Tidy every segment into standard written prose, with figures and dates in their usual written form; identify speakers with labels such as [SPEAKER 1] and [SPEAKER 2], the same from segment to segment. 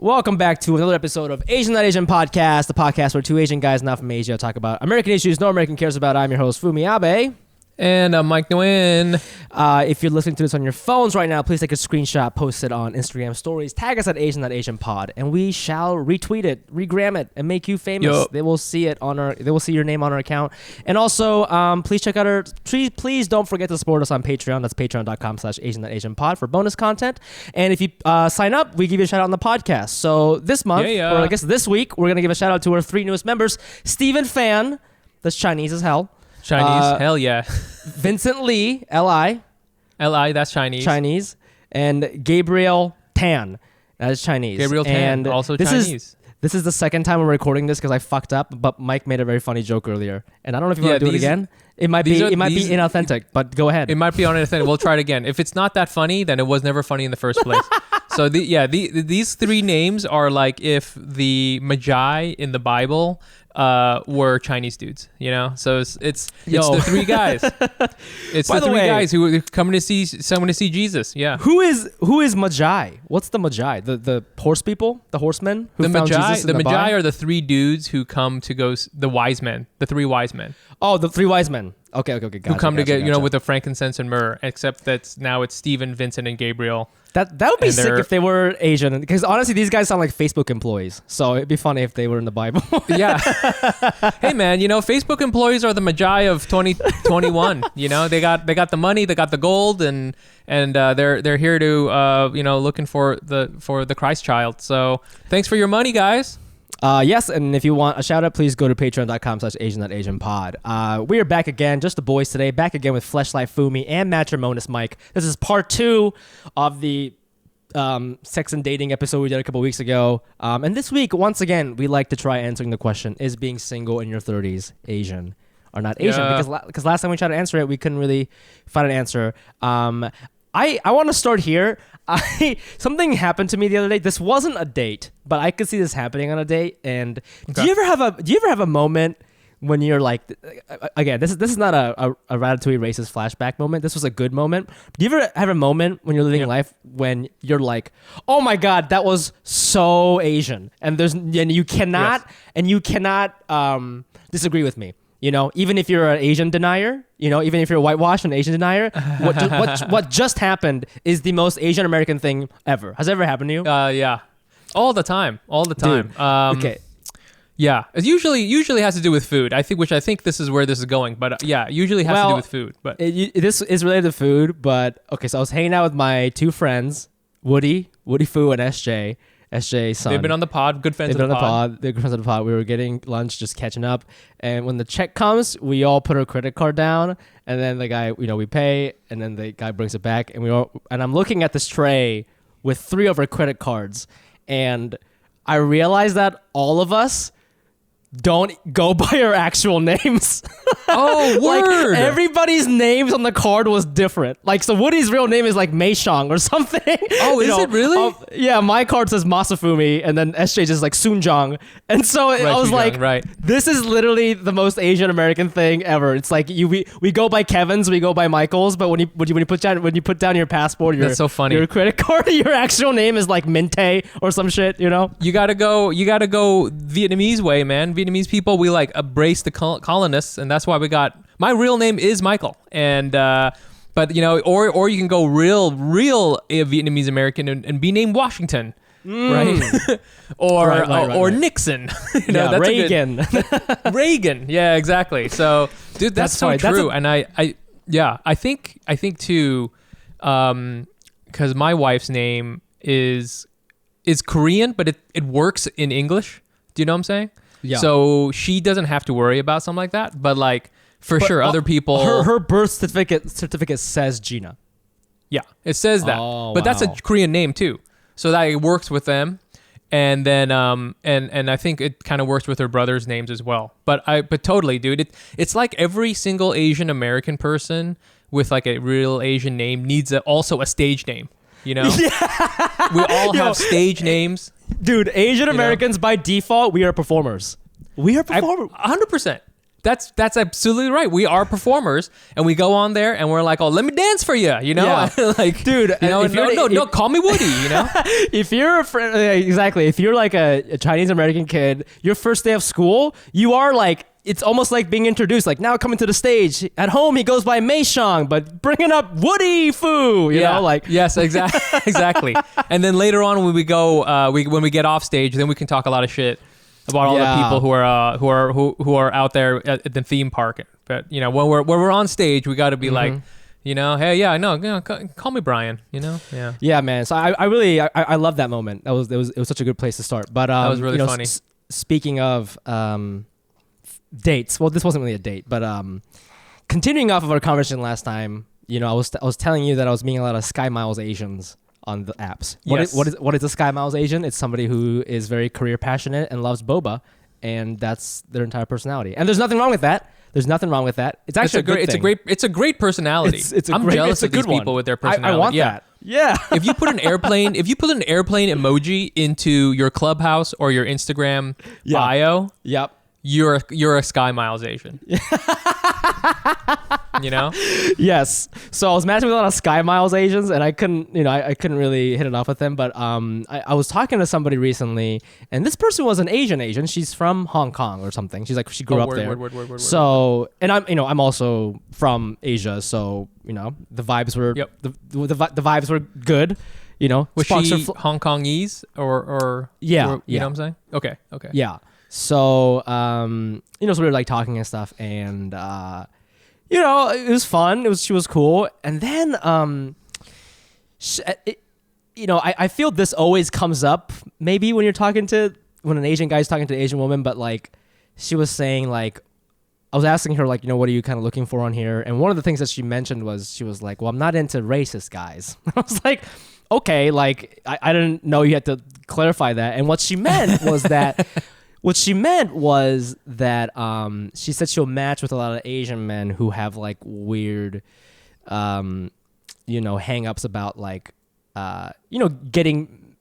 [SPEAKER 1] Welcome back to another episode of Asian Not Asian Podcast, the podcast where two Asian guys not from Asia talk about American issues no American cares about. I'm your host, Fumi Abe.
[SPEAKER 2] And I'm Mike Nguyen.
[SPEAKER 1] If you're listening to this on your phones right now, please take a screenshot, post it on Instagram stories, tag us at Asian Not Asian Pod, and we shall retweet it, regram it, and make you famous.
[SPEAKER 2] Yep.
[SPEAKER 1] They will see it on they will see your name on our account. And also, please check out please don't forget to support us on Patreon. That's patreon.com/Asian Not Asian Pod for bonus content. And if you sign up, we give you a shout out on the podcast. So this month, or I guess this week, we're gonna give a shout out to our three newest members: Stephen Fan, that's Chinese as hell.
[SPEAKER 2] Chinese, hell yeah.
[SPEAKER 1] Vincent Lee, L.I.,
[SPEAKER 2] that's Chinese.
[SPEAKER 1] Chinese, and Gabriel Tan, that is Chinese.
[SPEAKER 2] Gabriel Tan, also Chinese.
[SPEAKER 1] This is the second time we're recording this because I fucked up, but Mike made a very funny joke earlier, and I don't know if you want to do it again. It might be inauthentic, but go ahead.
[SPEAKER 2] It might be inauthentic. We'll try it again. If it's not that funny, then it was never funny in the first place. So these three names are like if the Magi in the Bible were Chinese dudes, you know. So it's the three guys. It's the three guys who are coming to see someone to see Jesus. Yeah.
[SPEAKER 1] Who is Magi? What's the Magi? The horse people, the horsemen who found Jesus in the
[SPEAKER 2] Magi are the three dudes who come to go. The wise men, the three wise men.
[SPEAKER 1] Oh, the three wise men. Okay. Gotcha,
[SPEAKER 2] who come to get with the frankincense and myrrh. Except that now it's Stephen, Vincent, and Gabriel.
[SPEAKER 1] That would be sick if they were Asian, because honestly, these guys sound like Facebook employees. So it'd be funny if they were in the Bible.
[SPEAKER 2] Yeah. Hey man, Facebook employees are the Magi of 2021. They got the money, they got the gold, and they're here to looking for the Christ child. So thanks for your money, guys.
[SPEAKER 1] Yes, and if you want a shout out, please go to patreon.com/Asian Not Asian Pod. We are back again, just the boys today, back again with Fleshlight, Fumi, and Matrimonious Mike. This is part 2 of the sex and dating episode we did a couple weeks ago. And this week, once again, we like to try answering the question, is being single in your 30s Asian or not Asian?
[SPEAKER 2] Yeah.
[SPEAKER 1] Because last time we tried to answer it, we couldn't really find an answer. I want to start here. Something happened to me the other day. This wasn't a date, but I could see this happening on a date. And
[SPEAKER 2] okay.
[SPEAKER 1] do you ever have a moment when you're like, again, this is not a Ratatouille racist flashback moment. This was a good moment. Do you ever have a moment when you're living life when you're like, oh my God, that was so Asian, and you cannot disagree with me. Even if you're an Asian denier, even if you're whitewashed and Asian denier, what just happened is the most Asian American thing ever. Has it ever happened to you?
[SPEAKER 2] Yeah, all the time.
[SPEAKER 1] Dude, okay.
[SPEAKER 2] Yeah, it usually has to do with food. I think this is where this is going. But usually has to do with food. But
[SPEAKER 1] this is related to food. But okay, so I was hanging out with my two friends, Woody Fu, and SJ's son.
[SPEAKER 2] They've been on the pod, good friends of the pod.
[SPEAKER 1] They're good friends of the pod. We were getting lunch, just catching up. And when the check comes, we all put our credit card down. And then the guy, we pay. And then the guy brings it back. And I'm looking at this tray with 3 of our credit cards. And I realized that all of us don't go by our actual names.
[SPEAKER 2] Oh, word!
[SPEAKER 1] Like, everybody's names on the card was different. Like, so Woody's real name is like Meishong or something.
[SPEAKER 2] Oh, is it really?
[SPEAKER 1] Yeah, my card says Masafumi, and then SJ's is like Sunjong. And so I was like, this is literally the most Asian American thing ever. It's like we go by Kevin's, we go by Michael's, but when you put down your passport,
[SPEAKER 2] that's so funny.
[SPEAKER 1] Your credit card, your actual name is like Minte or some shit. You
[SPEAKER 2] gotta go Vietnamese way, man. Vietnamese people, we like embrace the colonists, and that's why we got. My real name is Michael, and but or you can go real Vietnamese American and be named Washington, right? or Nixon. That's
[SPEAKER 1] Reagan.
[SPEAKER 2] Reagan, yeah, exactly. So, dude, that's so
[SPEAKER 1] funny.
[SPEAKER 2] true. And I think too, because my wife's name is Korean, but it works in English. Do you know what I'm saying?
[SPEAKER 1] Yeah.
[SPEAKER 2] So she doesn't have to worry about something like that. But like sure, other people.
[SPEAKER 1] Her birth certificate says Gina.
[SPEAKER 2] Yeah, it says that.
[SPEAKER 1] Oh,
[SPEAKER 2] but that's a Korean name too, so that it works with them. And then and I think it kind of works with her brother's names as well. But totally, dude, it's like every single Asian American person with like a real Asian name needs also a stage name. Yeah. We all have stage names.
[SPEAKER 1] Dude, Asian Americans by default, we are performers. We are performers.
[SPEAKER 2] 100%. that's absolutely right. We are performers, and we go on there, and we're like, oh, let me dance for you, you know,
[SPEAKER 1] Yeah.
[SPEAKER 2] like,
[SPEAKER 1] dude.
[SPEAKER 2] you know,
[SPEAKER 1] No,
[SPEAKER 2] call me Woody, you know.
[SPEAKER 1] If you're a friend, exactly. If you're like a Chinese American kid, your first day of school, you are like. It's almost like being introduced, like now coming to the stage. At home, he goes by Mei Shang, but bringing up Woody Fu, you know, like
[SPEAKER 2] yes, exactly. And then later on, when we go, when we get off stage, then we can talk a lot of shit about all the people who are out there at the theme park. But you know, when we're on stage, we got to be like, you know, hey, yeah, I know, you know, call me Brian, you know,
[SPEAKER 1] yeah, man. So I really love that moment. It was such a good place to start. But
[SPEAKER 2] that was really funny.
[SPEAKER 1] Speaking of dates, well, this wasn't really a date, but continuing off of our conversation last time, you know, I was telling you that I was meeting a lot of Sky Miles Asians on the apps. What is a Sky Miles Asian? It's somebody who is very career passionate and loves boba, and that's their entire personality. And there's nothing wrong with that. It's actually
[SPEAKER 2] it's a great personality. I'm jealous of these people with their personality.
[SPEAKER 1] I want that. Yeah.
[SPEAKER 2] If you put an airplane emoji into your Clubhouse or your Instagram bio,
[SPEAKER 1] yep.
[SPEAKER 2] You're a Sky Miles Asian. You know?
[SPEAKER 1] Yes. So I was matching with a lot of Sky Miles Asians, and I couldn't really hit it off with them. But I was talking to somebody recently, and this person was an Asian. She's from Hong Kong or something. She's like, she grew up there. So, and I'm also from Asia, so you know the vibes were the vibes were good. You know,
[SPEAKER 2] was she Hong Kongese or you know what I'm saying? Okay.
[SPEAKER 1] Yeah. So, you know, so we were like talking and stuff, and, you know, it was fun. She was cool. And then, you know, I feel this always comes up maybe when an Asian guy's talking to an Asian woman, but like she was saying like, I was asking her like, you know, what are you kind of looking for on here? And one of the things that she mentioned was, she was like, well, I'm not into racist guys. I was like, okay, like I didn't know you had to clarify that. And what she meant was that, she said she'll match with a lot of Asian men who have like weird, you know, hang-ups about like, you know, getting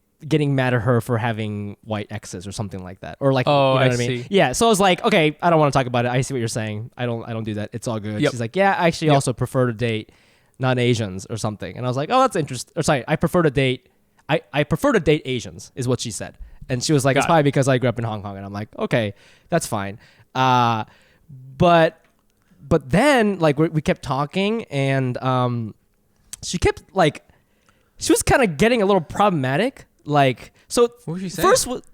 [SPEAKER 1] mad at her for having white exes or something like that, or like, you know what I mean? Yeah. So I was like, okay, I don't want to talk about it. I see what you're saying. I don't do that. It's all good. She's like, yeah, I actually also prefer to date non-Asians or something. And I was like, oh, that's interesting. Or sorry, I prefer to date Asians is what she said. And she was like, it's probably because I grew up in Hong Kong. And I'm like, okay, that's fine. But then like we kept talking, and she kept like, she was kind of getting a little problematic. Like, so
[SPEAKER 2] what was she saying?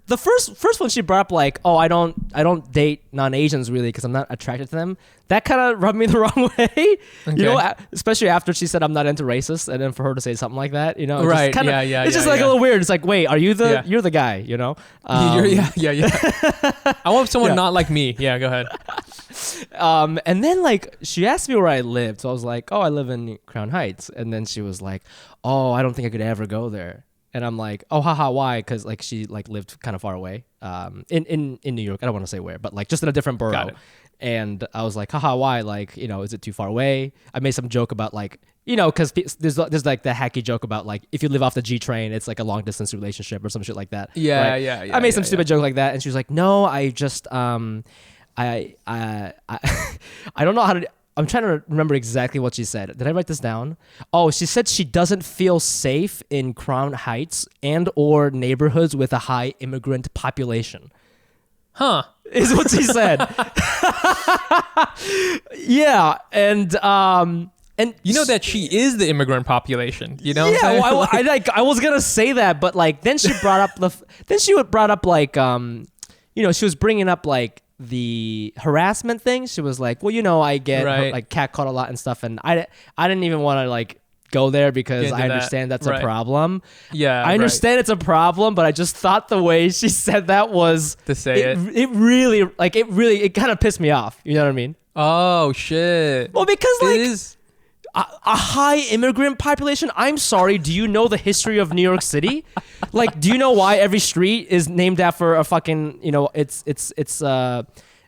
[SPEAKER 1] The first one she brought up like, oh, I don't date non-Asians really because I'm not attracted to them. That kind of rubbed me the wrong way, okay. You know, especially after she said I'm not into racist, and then for her to say something like that, you know,
[SPEAKER 2] right?
[SPEAKER 1] It's just like a little weird. It's like, wait, are you you're the guy, you know?
[SPEAKER 2] I want someone not like me. Yeah, go ahead.
[SPEAKER 1] And then like she asked me where I lived, so I was like, oh, I live in Crown Heights, and then she was like, oh, I don't think I could ever go there. And I'm like, oh, haha, why? Because like she like lived kind of far away, in New York. I don't want to say where, but like just in a different borough.
[SPEAKER 2] Got it.
[SPEAKER 1] And I was like, haha, why? Like, you know, is it too far away? I made some joke about like, you know, because there's like the hacky joke about like if you live off the G train, it's like a long distance relationship or some shit like that.
[SPEAKER 2] Yeah,
[SPEAKER 1] right?
[SPEAKER 2] yeah.
[SPEAKER 1] I made some stupid joke like that, and she was like, no, I just I don't know how to. I'm trying to remember exactly what she said. Did I write this down? Oh, she said she doesn't feel safe in Crown Heights and or neighborhoods with a high immigrant population.
[SPEAKER 2] Huh.
[SPEAKER 1] Is what she said. Yeah, and
[SPEAKER 2] you know that she is the immigrant population. You know.
[SPEAKER 1] Yeah, well, I was gonna say that, but like then she brought up like you know, she was bringing up like the harassment thing. She was like, well, you know, I get like catcalled a lot and stuff, and I didn't even want to like go there because I understand that's a problem.
[SPEAKER 2] Yeah,
[SPEAKER 1] I understand it's a problem, but I just thought the way she said that was
[SPEAKER 2] to say
[SPEAKER 1] it really kind of pissed me off. You know what I mean?
[SPEAKER 2] Oh shit.
[SPEAKER 1] Well, because like a high immigrant population. I'm sorry. Do you know the history of New York City? Like, do you know why every street is named after a fucking, you know, it's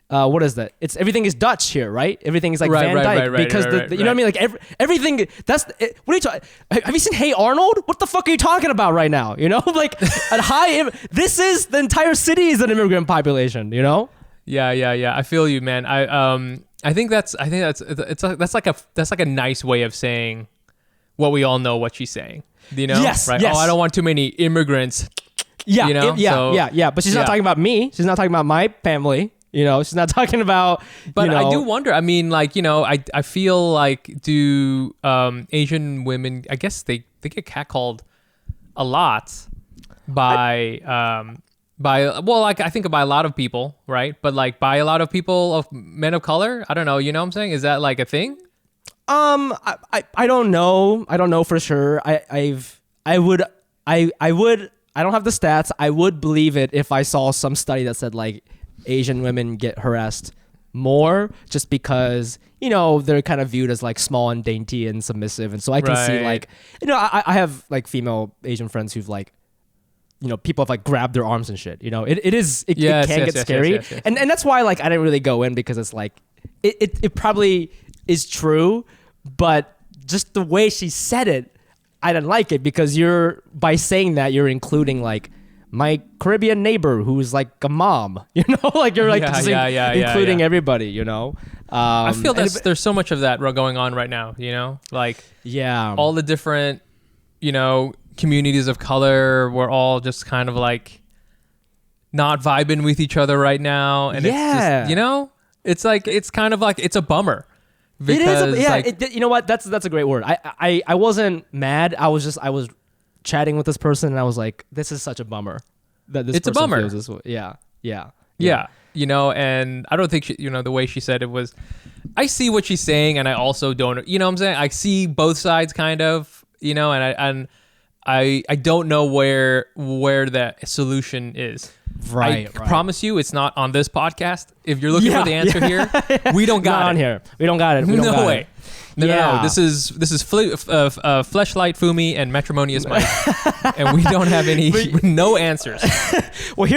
[SPEAKER 1] what is that? It's everything is Dutch here, right? Everything is like Van Dyke because you know what I mean? Like everything. What are you talking? Have you seen Hey Arnold? What the fuck are you talking about right now? You know, like this is the entire city is an immigrant population. You know?
[SPEAKER 2] Yeah. I feel you, man. I think that's like a nice way of saying what we all know what she's saying. You know?
[SPEAKER 1] Yes.
[SPEAKER 2] Right?
[SPEAKER 1] Yes.
[SPEAKER 2] Oh, I don't want too many immigrants.
[SPEAKER 1] Yeah.
[SPEAKER 2] You know?
[SPEAKER 1] Yeah. But she's not talking about me. She's not talking about my family. You know, she's not talking about.
[SPEAKER 2] But I do wonder. I mean, like, you know, I feel like do Asian women? I guess they get catcalled a lot by well, like I think by a lot of people, right? But like by a lot of people of men of color. I don't know. You know what I'm saying? Is that like a thing?
[SPEAKER 1] I don't know. I don't know for sure. I don't have the stats. I would believe it if I saw some study that said like Asian women get harassed more just because, you know, they're kind of viewed as like small and dainty and submissive. And so I can see like, you know, I have like female Asian friends who've like, you know, people have like grabbed their arms and shit, you know, it can get scary. Yes. And that's why like I didn't really go in because it's like, it probably is true, but just the way she said it, I didn't like it because by saying that you're including like my Caribbean neighbor who's like a mom, you know, like you're like including everybody, you know.
[SPEAKER 2] I feel there's so much of that going on right now, you know, like all the different, you know, communities of color. We're all just kind of like not vibing with each other right now, and it's just, you know, it's like it's kind of like it's a bummer. Because,
[SPEAKER 1] it is, you know what? That's a great word. I wasn't mad. I was chatting with this person and I was like, this is such a bummer that this
[SPEAKER 2] it's
[SPEAKER 1] person
[SPEAKER 2] a bummer.
[SPEAKER 1] feels this way. Yeah.
[SPEAKER 2] You know, and I don't think she, you know, the way she said it was, I see what she's saying and I also don't, you know what I'm saying? I see both sides kind of, you know, and I don't know where the solution is.
[SPEAKER 1] Right.
[SPEAKER 2] I promise you it's not on this podcast. If you're looking for the answer here, we don't got it.
[SPEAKER 1] On here. We don't got it.
[SPEAKER 2] No way. No. This is Fleshlight, Fumi, and Matrimonious Mike, and we don't have no answers.
[SPEAKER 1] Well,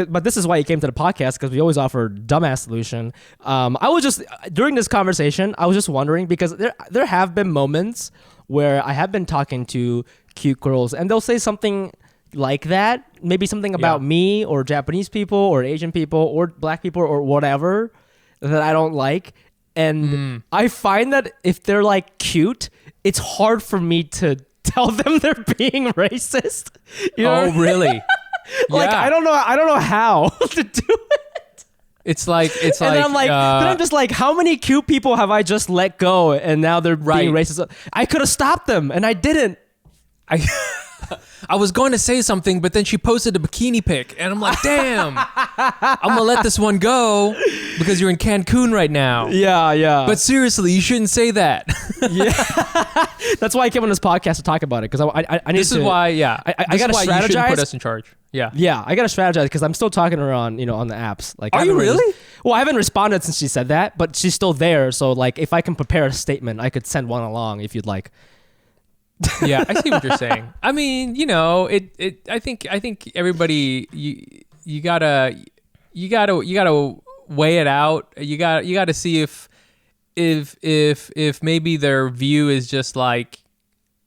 [SPEAKER 1] but this is why you came to the podcast, because we always offer dumbass solution. I was just during this conversation, I was just wondering because there have been moments where I have been talking to cute girls, and they'll say something like that, maybe something about me or Japanese people or Asian people or black people or whatever that I don't like. And I find that if they're like cute, it's hard for me to tell them they're being racist. You know
[SPEAKER 2] oh, really?
[SPEAKER 1] Like, I don't know how to do it.
[SPEAKER 2] It's like,
[SPEAKER 1] and then I'm just like, how many cute people have I just let go and now they're being racist? I could have stopped them and I didn't.
[SPEAKER 2] I was going to say something, but then she posted a bikini pic, and I'm like, damn, I'm going to let this one go because you're in Cancun right now.
[SPEAKER 1] Yeah.
[SPEAKER 2] But seriously, you shouldn't say that.
[SPEAKER 1] Yeah. That's why I came on this podcast to talk about it, because I need
[SPEAKER 2] This is why, I
[SPEAKER 1] got to strategize.
[SPEAKER 2] You shouldn't put us in charge. Yeah.
[SPEAKER 1] Yeah, I got to strategize because I'm still talking to her on the apps. Like,
[SPEAKER 2] are you really?
[SPEAKER 1] Well, I haven't responded since she said that, but she's still there. So, like, if I can prepare a statement, I could send one along if you'd like.
[SPEAKER 2] Yeah, I see what you're saying. I mean, you know, I think everybody you gotta weigh it out. You gotta see if maybe their view is just like,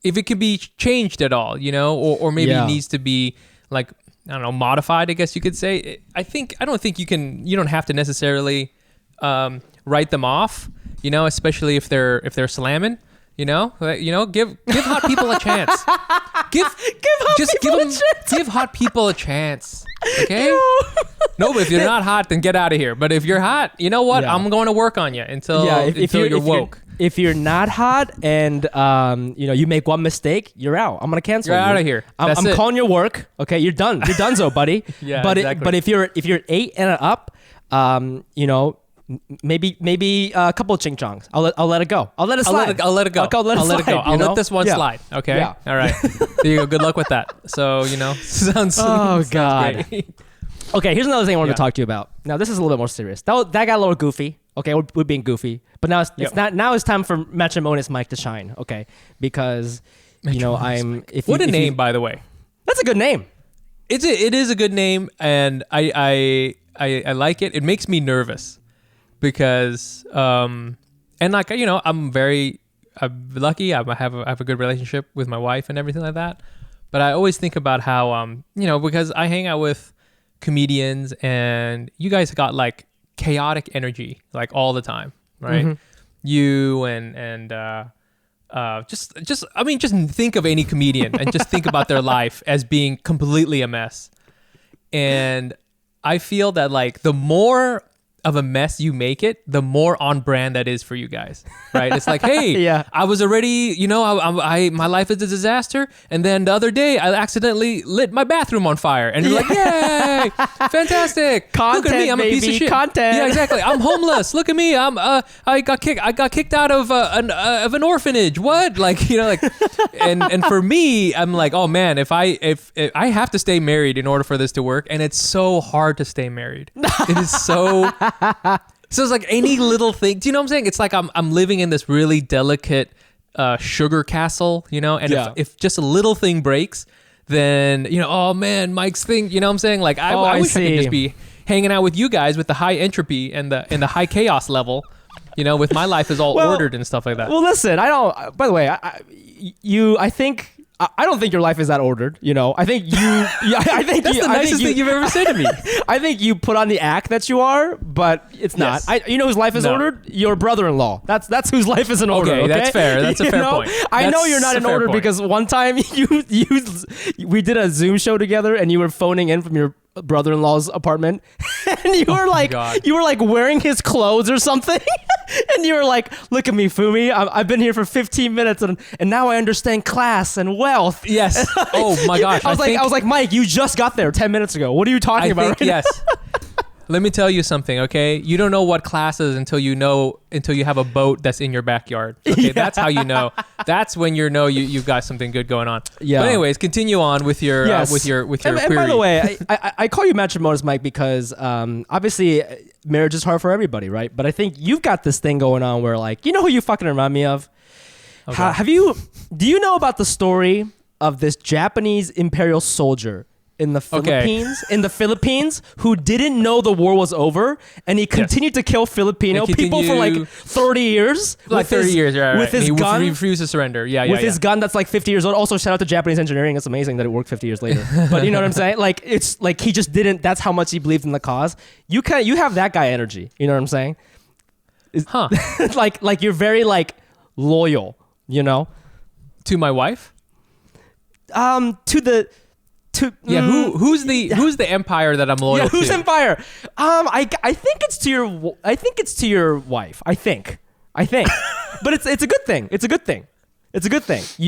[SPEAKER 2] if it could be changed at all, you know, or maybe it needs to be like, I don't know, modified, I guess you could say. I don't think you don't have to necessarily write them off, you know, especially if they're slamming. You know, give hot people a chance. Give hot people a chance. Okay. No, but if you're not hot, then get out of here. But if you're hot, you know what? Yeah. I'm going to work on you until you're woke.
[SPEAKER 1] If you're not hot and you make one mistake, you're out. I'm gonna cancel you.
[SPEAKER 2] You're out of here.
[SPEAKER 1] I'm calling your work. Okay, you're done. You're donezo, buddy.
[SPEAKER 2] Yeah,
[SPEAKER 1] but
[SPEAKER 2] exactly.
[SPEAKER 1] But if you're 8 and up, maybe a couple of ching chongs. I'll let it go. I'll let it slide.
[SPEAKER 2] I'll let it go. I'll let this one slide. Okay.
[SPEAKER 1] Yeah.
[SPEAKER 2] All right. There you go. Good luck with that. So sounds.
[SPEAKER 1] Oh
[SPEAKER 2] sounds
[SPEAKER 1] God.
[SPEAKER 2] great.
[SPEAKER 1] Okay. Here's another thing I wanted to talk to you about. Now this is a little bit more serious. That got a little goofy. Okay, we're being goofy, but now it's not. Now it's time for Matrimonious Mike to shine. Okay, because I'm.
[SPEAKER 2] What a name, by the way.
[SPEAKER 1] That's a good name.
[SPEAKER 2] It is a good name, and I like it. It makes me nervous. Because I'm very lucky. I have a good relationship with my wife and everything like that. But I always think about how because I hang out with comedians and you guys got like chaotic energy like all the time, right?
[SPEAKER 1] Mm-hmm.
[SPEAKER 2] You and just think of any comedian and just think about their life as being completely a mess. And I feel that like the more of a mess you make it, the more on brand that is for you guys, right? It's like, hey,
[SPEAKER 1] Yeah.
[SPEAKER 2] I was already, my life is a disaster, and then the other day I accidentally lit my bathroom on fire, and you're like, yay, fantastic,
[SPEAKER 1] Content,
[SPEAKER 2] look at me, I'm a piece of
[SPEAKER 1] baby,
[SPEAKER 2] shit.
[SPEAKER 1] content.
[SPEAKER 2] Yeah, exactly. I'm homeless. Look at me. I got kicked out of an orphanage. What? Like, and for me, I'm like, oh man, if I have to stay married in order for this to work, and it's so hard to stay married. It is so. So it's like any little thing. Do you know what I'm saying? It's like I'm living in this really delicate sugar castle, and
[SPEAKER 1] Yeah.
[SPEAKER 2] if just a little thing breaks, then oh man, Mike's thing. You know what I'm saying? Like I wish I could just be hanging out with you guys with the high entropy and the high chaos level. With my life is all ordered and stuff like that.
[SPEAKER 1] Well, listen, I don't. By the way, I don't think your life is that ordered. I think you. I think
[SPEAKER 2] That's the nicest thing you've ever said to me.
[SPEAKER 1] I think you put on the act that you are, but it's not.
[SPEAKER 2] Yes.
[SPEAKER 1] You know whose life is ordered? Your brother-in-law. That's whose life is in order. Okay,
[SPEAKER 2] that's fair. That's a fair point.
[SPEAKER 1] I know you're not in order because one time we did a Zoom show together and you were phoning in from your brother-in-law's apartment and you were like wearing his clothes or something and you were like, look at me, Fumi, I've been here for 15 minutes and now I understand class and wealth.
[SPEAKER 2] Yes. Oh my gosh.
[SPEAKER 1] I was like, Mike, you just got there 10 minutes ago. What are you talking about right
[SPEAKER 2] yes. Let me tell you something, okay? You don't know what class is until you have a boat that's in your backyard. Okay,
[SPEAKER 1] Yeah.
[SPEAKER 2] That's how you know. That's when you've got something good going on.
[SPEAKER 1] Yeah.
[SPEAKER 2] But anyways, continue on with your with your query.
[SPEAKER 1] And by the way, I call you Matrimonious, Mike, because obviously marriage is hard for everybody, right? But I think you've got this thing going on where like, you know who you fucking remind me of?
[SPEAKER 2] Okay.
[SPEAKER 1] Do you know about the story of this Japanese imperial soldier in the Philippines who didn't know the war was over and he continued to kill Filipino people for like 30 years?
[SPEAKER 2] Like 30 years, right.
[SPEAKER 1] With his gun.
[SPEAKER 2] He refused to surrender. With
[SPEAKER 1] his gun that's like 50 years old. Also, shout out to Japanese engineering. It's amazing that it worked 50 years later. But you know what I'm saying? Like, it's like he just didn't, that's how much he believed in the cause. You have that guy energy. You know what I'm saying?
[SPEAKER 2] Huh.
[SPEAKER 1] like you're very like loyal,
[SPEAKER 2] To my wife? Who's the empire that I'm loyal to?
[SPEAKER 1] Whose empire? I think it's to your wife. I think. But it's a good thing. It's a good thing.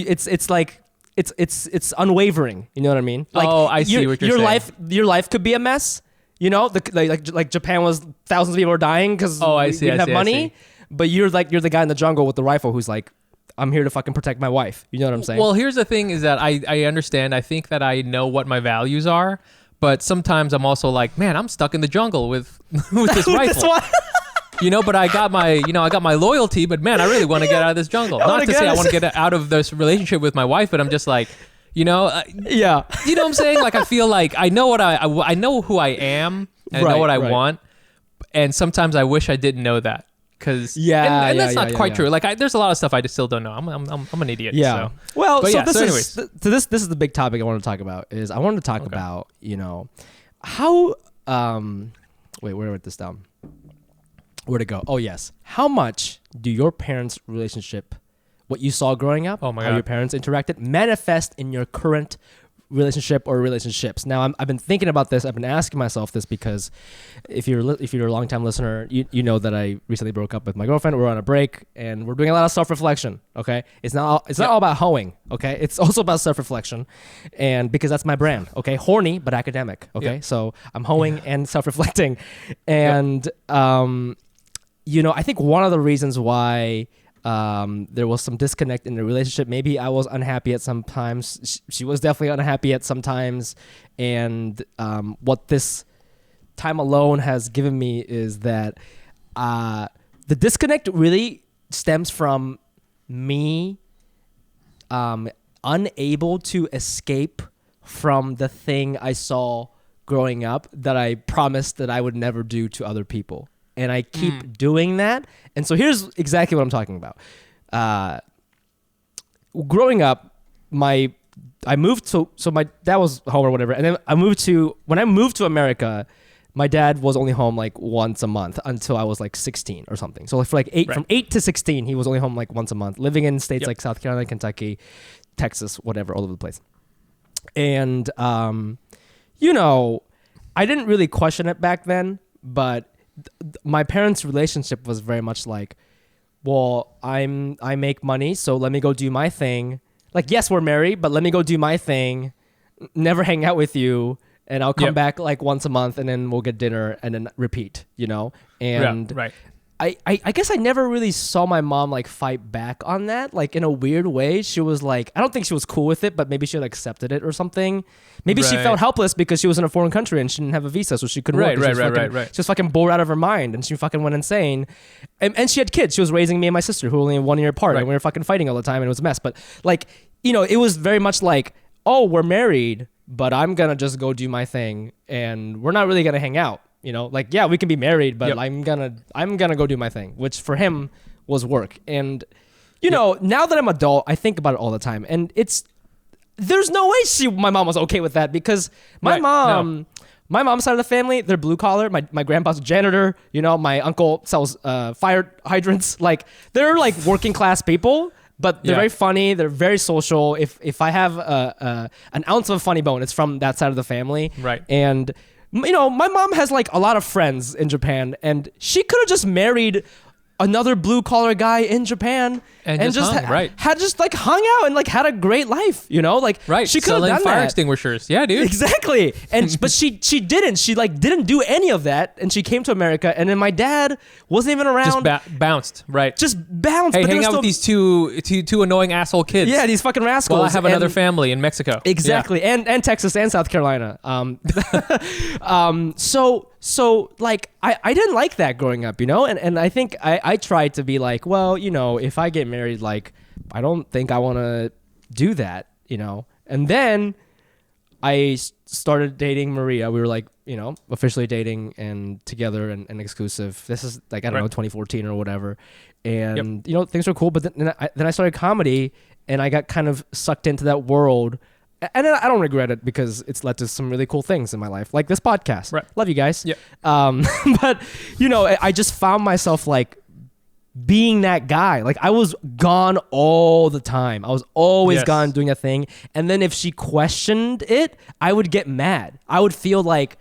[SPEAKER 1] It's unwavering. You know what I mean? Like,
[SPEAKER 2] I see what you're saying.
[SPEAKER 1] Your life could be a mess. Like Japan was, thousands of people were dying because we didn't have money. But you're the guy in the jungle with the rifle who's like, I'm here to fucking protect my wife. You know what I'm saying?
[SPEAKER 2] Well, here's the thing is that I understand. I think that I know what my values are, but sometimes I'm also like, man, I'm stuck in the jungle with this rifle. But I got my loyalty, but man, I really want to get out of this jungle. Not to say I want to get out of this relationship with my wife, but I'm just like, yeah. You know what I'm saying? Like, I feel like I know what I know who I am and I know what I want. And sometimes I wish I didn't know that. Cause that's not quite true. Like there's a lot of stuff I just still don't know. I'm an idiot.
[SPEAKER 1] Yeah.
[SPEAKER 2] So.
[SPEAKER 1] Well,
[SPEAKER 2] but
[SPEAKER 1] this is the big topic I want to talk about. Is I wanted to talk about how wait, where wrote this down? Where'd it go? Oh yes. How much do your parents' relationship, what you saw growing up,
[SPEAKER 2] how
[SPEAKER 1] your parents interacted, manifest in your current relationship or relationships? Now I've been thinking about this. I've been asking myself this because if you're a long time listener, you know that I recently broke up with my girlfriend. We're on a break and we're doing a lot of self-reflection. Okay, it's not all about hoeing. Okay, it's also about self-reflection, and because that's my brand. Okay, horny but academic. Okay, so I'm hoeing and self-reflecting, and I think one of the reasons why there was some disconnect in the relationship. Maybe I was unhappy at some times. She was definitely unhappy at some times. And what this time alone has given me is that the disconnect really stems from me unable to escape from the thing I saw growing up that I promised that I would never do to other people. And I keep doing that. And so here's exactly what I'm talking about. Growing up, my dad was home or whatever. And then when I moved to America, my dad was only home like once a month until I was like 16 or something. So like for like from 8 to 16, he was only home like once a month, living in states like South Carolina, Kentucky, Texas, whatever, all over the place. And, you know, I didn't really question it back then, but my parents' relationship was very much like, well, I make money, so let me go do my thing. Like, yes, we're married, but let me go do my thing, never hang out with you, and I'll come back like once a month, and then we'll get dinner, and then repeat, you know? And I guess I never really saw my mom like fight back on that. Like in a weird way, she was like, I don't think she was cool with it, but maybe she had accepted it or something. Maybe she felt helpless because she was in a foreign country and she didn't have a visa, so she couldn't work. She was fucking bored out of her mind and she fucking went insane. And she had kids. She was raising me and my sister who were only 1 year apart, and we were fucking fighting all the time and it was a mess. But like, you know, it was very much like, oh, we're married, but I'm gonna just go do my thing and we're not really gonna hang out. You know, like, yeah, we can be married, but I'm gonna go do my thing, which for him was work. And, you know, now that I'm adult, I think about it all the time. And there's no way my mom was okay with that, because my mom's side of the family, they're blue collar. My grandpa's a janitor, you know, my uncle sells fire hydrants. Like, they're like working class people, but they're very funny. They're very social. If I have an ounce of a funny bone, it's from that side of the family.
[SPEAKER 2] Right.
[SPEAKER 1] And, you know, my mom has like a lot of friends in Japan, and she could have just married another blue collar guy in Japan and just had just like hung out and like had a great life, you know, like she could have done
[SPEAKER 2] fire
[SPEAKER 1] that.
[SPEAKER 2] Extinguishers. Yeah, dude.
[SPEAKER 1] Exactly. And but she didn't. She like didn't do any of that, and she came to America, and then my dad wasn't even around.
[SPEAKER 2] Just bounced, right?
[SPEAKER 1] Just bounced.
[SPEAKER 2] Hey, hang out with these two annoying asshole kids.
[SPEAKER 1] Yeah, these fucking rascals.
[SPEAKER 2] Well, I have another family in Mexico.
[SPEAKER 1] Exactly, and Texas and South Carolina. So like I didn't like that growing up, you know, and I think I tried to be like, well, you know, if I get married, like, I don't think I want to do that, you know. And then I started dating Maria. We were like, you know, officially dating and together and exclusive. This is like, I don't know, 2014 or whatever. And, you know, things were cool. But then I started comedy, and I got kind of sucked into that world. And I don't regret it, because it's led to some really cool things in my life, like this podcast.
[SPEAKER 2] Right.
[SPEAKER 1] Love you guys.
[SPEAKER 2] Yeah.
[SPEAKER 1] But, you know, I just found myself like being that guy. Like, I was gone all the time. I was always gone doing a thing. And then if she questioned it, I would get mad. I would feel like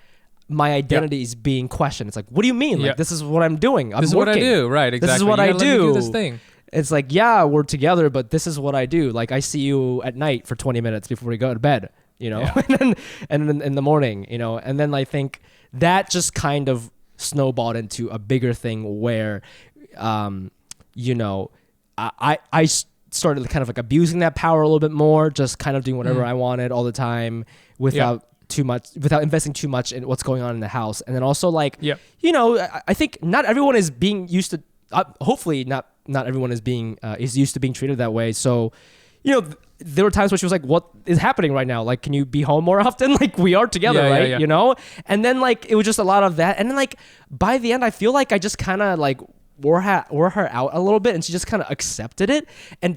[SPEAKER 1] my identity is being questioned. It's like, what do you mean? Like, this is what I'm doing.
[SPEAKER 2] This is what I do. Right. Exactly.
[SPEAKER 1] This is what I do.
[SPEAKER 2] Let me do this thing.
[SPEAKER 1] It's like, yeah, we're together, but this is what I do. Like, I see you at night for 20 minutes before we go to bed, you know, and then in the morning, you know, and then I think that just kind of snowballed into a bigger thing where, you know, I started kind of like abusing that power a little bit more, just kind of doing whatever I wanted all the time without investing too much in what's going on in the house. And then also like, you know, I think not everyone is being used to, hopefully not everyone is used to being treated that way. So, you know, there were times where she was like, what is happening right now? Like, can you be home more often? Like, we are together, right? Yeah. You know? And then like, it was just a lot of that. And then like, by the end, I feel like I just kind of like wore her out a little bit, and she just kind of accepted it. And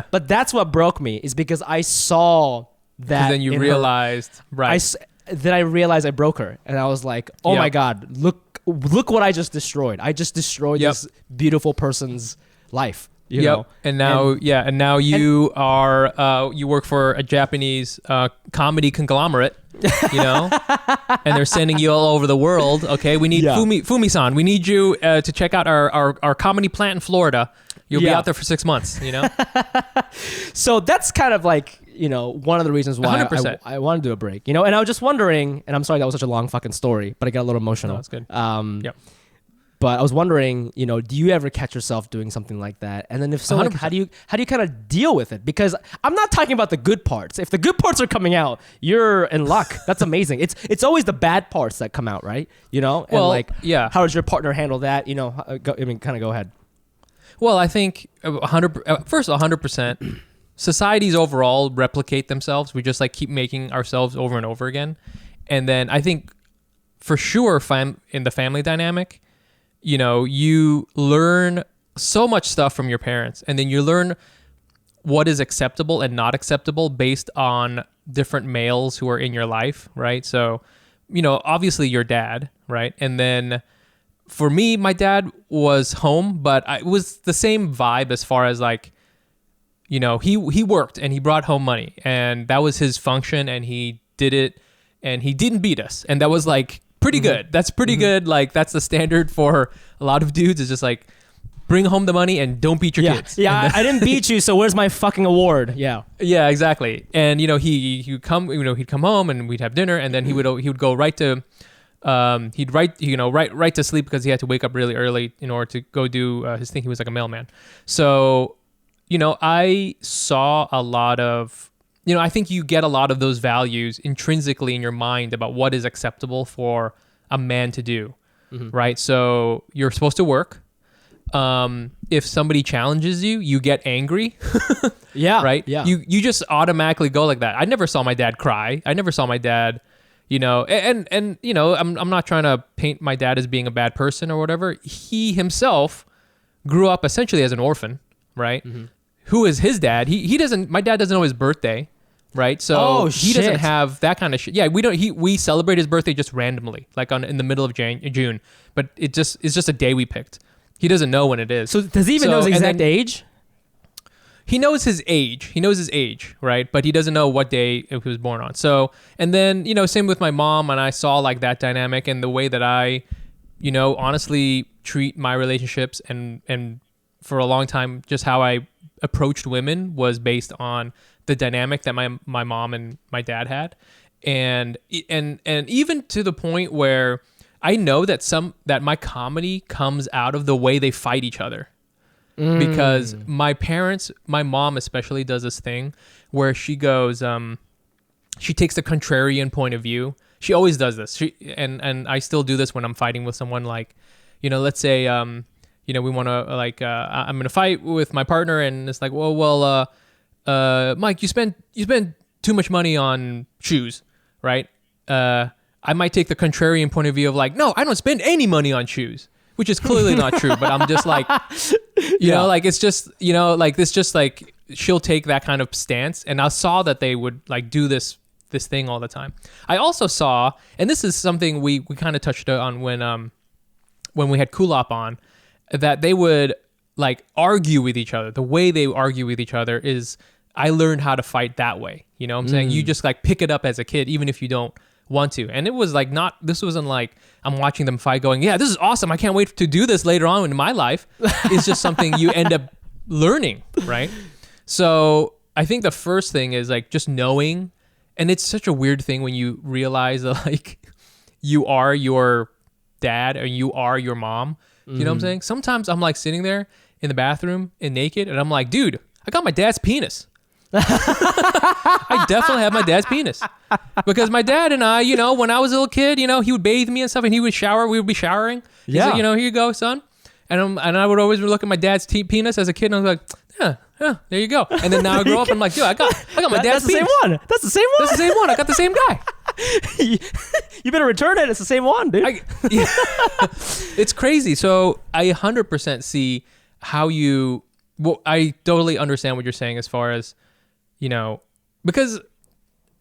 [SPEAKER 1] but that's what broke me, is because I saw that.
[SPEAKER 2] Then you realized,
[SPEAKER 1] then I realized I broke her, and I was like, oh my God, look what I just destroyed. I just destroyed this beautiful person's life. You know?
[SPEAKER 2] And now you are you work for a Japanese comedy conglomerate, you know, and they're sending you all over the world. Okay, we need Fumi-san. We need you to check out our comedy plant in Florida. You'll be out there for 6 months, you know.
[SPEAKER 1] So that's kind of like, you know, one of the reasons why I wanted to do a break, you know. And I was just wondering, and I'm sorry that was such a long fucking story, but I got a little emotional.
[SPEAKER 2] No, that's good.
[SPEAKER 1] But I was wondering, you know, do you ever catch yourself doing something like that? And then if so, like, how do you kind of deal with it? Because I'm not talking about the good parts. If the good parts are coming out, you're in luck. That's amazing. It's always the bad parts that come out, right? You know? And how does your partner handle that? You know, kind of go ahead.
[SPEAKER 2] Well, I think 100%. Societies overall replicate themselves. We just like keep making ourselves over and over again. And then I think for sure in the family dynamic, you know, you learn so much stuff from your parents, and then you learn what is acceptable and not acceptable based on different males who are in your life, right? So obviously your dad, right? And then for me, my dad was home, but it was the same vibe as far as like, he worked and he brought home money, and that was his function, and he did it, and he didn't beat us, and that was like pretty good. That's pretty good. Like that's the standard for a lot of dudes. Is just like bring home the money and don't beat your kids.
[SPEAKER 1] Yeah, I didn't beat you, so where's my fucking award? Yeah.
[SPEAKER 2] Yeah, exactly. And he'd come home and we'd have dinner, and then he would go right to right to sleep because he had to wake up really early in order to go do his thing. He was like a mailman. So, I saw a lot of, I think you get a lot of those values intrinsically in your mind about what is acceptable for a man to do, right? So you're supposed to work. If somebody challenges you, you get angry.
[SPEAKER 1] Yeah.
[SPEAKER 2] Right?
[SPEAKER 1] Yeah.
[SPEAKER 2] You just automatically go like that. I never saw my dad cry. I never saw my dad, and I'm not trying to paint my dad as being a bad person or whatever. He himself grew up essentially as an orphan, right? Who is his dad? My dad doesn't know his birthday, right? So he doesn't have that kind of shit. Yeah, we celebrate his birthday just randomly, like in the middle of June, but it's just a day we picked. He doesn't know when it is.
[SPEAKER 1] So does he even know his exact age?
[SPEAKER 2] He knows his age. Right? But he doesn't know what day he was born on. So, and then, same with my mom, and I saw like that dynamic and the way that I, honestly treat my relationships and for a long time, just how I approached women was based on the dynamic that my mom and my dad had. And even to the point where I know that my comedy comes out of the way they fight each other. Because my mom especially does this thing where she goes, she takes the contrarian point of view. She always does this. And I still do this when I'm fighting with someone, like, let's say, we want to like, I'm going to fight with my partner, and it's like, well, Mike, you spend too much money on shoes, right? I might take the contrarian point of view of like, no, I don't spend any money on shoes, which is clearly not true. But I'm just like, like it's just, like this, just like she'll take that kind of stance. And I saw that they would like do this thing all the time. I also saw, and this is something we kind of touched on when we had Kulop on, that they would like argue with each other. The way they argue with each other is, I learned how to fight that way. You know what I'm saying? You just like pick it up as a kid, even if you don't want to. And it was like this wasn't like I'm watching them fight going, yeah, this is awesome, I can't wait to do this later on in my life. It's just something you end up learning, right? So I think the first thing is like just knowing, and it's such a weird thing when you realize that like you are your dad or you are your mom. You know what I'm saying? Sometimes I'm like sitting there in the bathroom and naked, and I'm like, dude, I got my dad's penis. I definitely have my dad's penis, because my dad and I, when I was a little kid, he would bathe me and stuff, and he would shower. We would be showering. He's like, here you go, son. And I would always look at my dad's penis as a kid, and I was like, yeah, there you go. And then now I grow up, and I'm like, dude, I got my dad's penis.
[SPEAKER 1] That's the same one.
[SPEAKER 2] That's the same one. I got the same guy.
[SPEAKER 1] You better return it. It's the same one, dude.
[SPEAKER 2] It's crazy. So I 100% see how I totally understand what you're saying as far as, because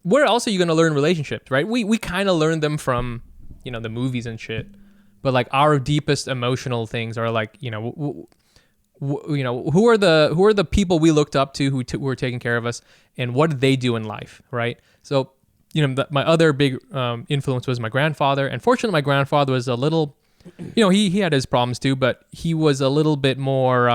[SPEAKER 2] where else are you going to learn relationships, right? We kind of learn them from, the movies and shit. But like our deepest emotional things are like, who are the people we looked up to who were taking care of us, and what did they do in life, right? So, my other big influence was my grandfather. And fortunately, my grandfather was a little, he had his problems too, but he was a little bit more,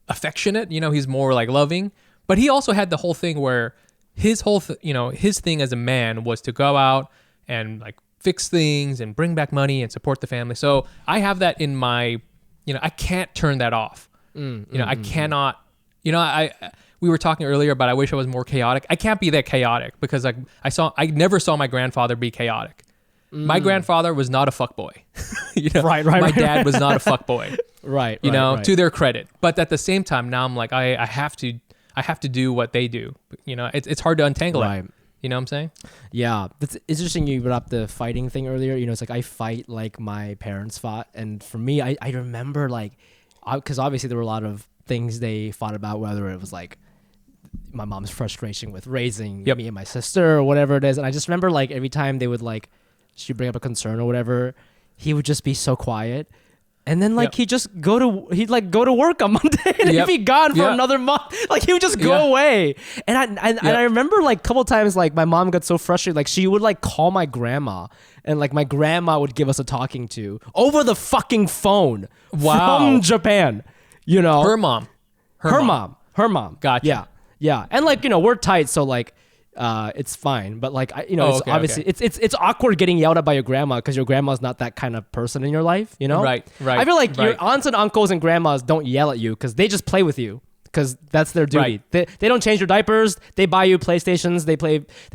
[SPEAKER 2] affectionate. He's more like loving. But he also had the whole thing where his whole, his thing as a man was to go out and like fix things and bring back money and support the family. So I have that in my, I can't turn that off. I cannot, we were talking earlier about I wish I was more chaotic. I can't be that chaotic because like I never saw my grandfather be chaotic. My grandfather was not a fuckboy.
[SPEAKER 1] Right.
[SPEAKER 2] My dad was not a fuckboy.
[SPEAKER 1] Right.
[SPEAKER 2] To their credit. But at the same time, now I'm like, I have to do what they do. It's hard to untangle that. You know what I'm saying? Yeah.
[SPEAKER 1] It's interesting you brought up the fighting thing earlier. It's like I fight like my parents fought. And for me, I remember like, because obviously there were a lot of things they fought about, whether it was like my mom's frustration with raising
[SPEAKER 2] Yep.
[SPEAKER 1] me and my sister or whatever it is. And I just remember like every time they would like, she'd bring up a concern or whatever, he would just be so quiet. And then like
[SPEAKER 2] Yep.
[SPEAKER 1] he'd like go to work on Monday and he'd
[SPEAKER 2] Yep.
[SPEAKER 1] be gone for
[SPEAKER 2] Yeah.
[SPEAKER 1] another month. Like he would just go
[SPEAKER 2] Yeah.
[SPEAKER 1] away. And I remember like a couple times like my mom got so frustrated, like she would like call my grandma and like my grandma would give us a talking to over the fucking phone
[SPEAKER 2] Wow.
[SPEAKER 1] from Japan. You know,
[SPEAKER 2] Her mom.
[SPEAKER 1] her mom.
[SPEAKER 2] Gotcha.
[SPEAKER 1] Yeah. Yeah. And like, you know, we're tight, so like it's fine. But like it's
[SPEAKER 2] okay,
[SPEAKER 1] obviously it's awkward getting yelled at by your grandma because your grandma's not that kind of person in your life, you know?
[SPEAKER 2] Right.
[SPEAKER 1] I feel like your
[SPEAKER 2] right.
[SPEAKER 1] aunts and uncles and grandmas don't yell at you because they just play with you. Because that's their duty.
[SPEAKER 2] Right.
[SPEAKER 1] They don't change your diapers. They buy you PlayStations. They